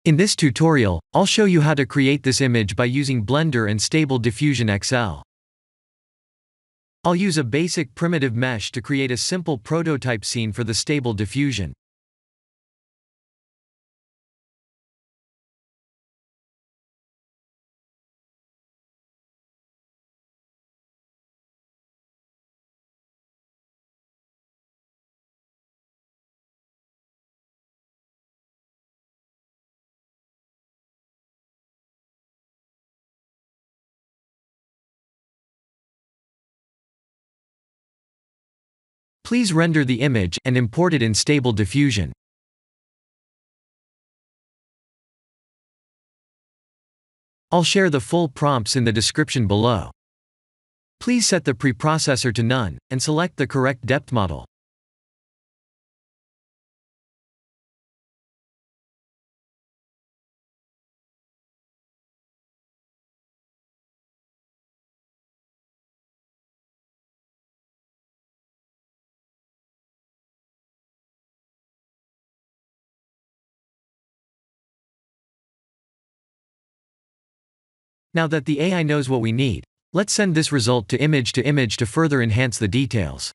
In this tutorial, I'll show you how to create this image by using Blender and Stable Diffusion XL. I'll use a basic primitive mesh to create a simple prototype scene for the Stable Diffusion. Please render the image and import it in Stable Diffusion. I'll share the full prompts in the description below. Please set the preprocessor to none, and select the correct depth model. Now that the AI knows what we need, let's send this result to image to further enhance the details.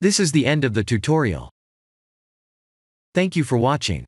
This is the end of the tutorial. Thank you for watching.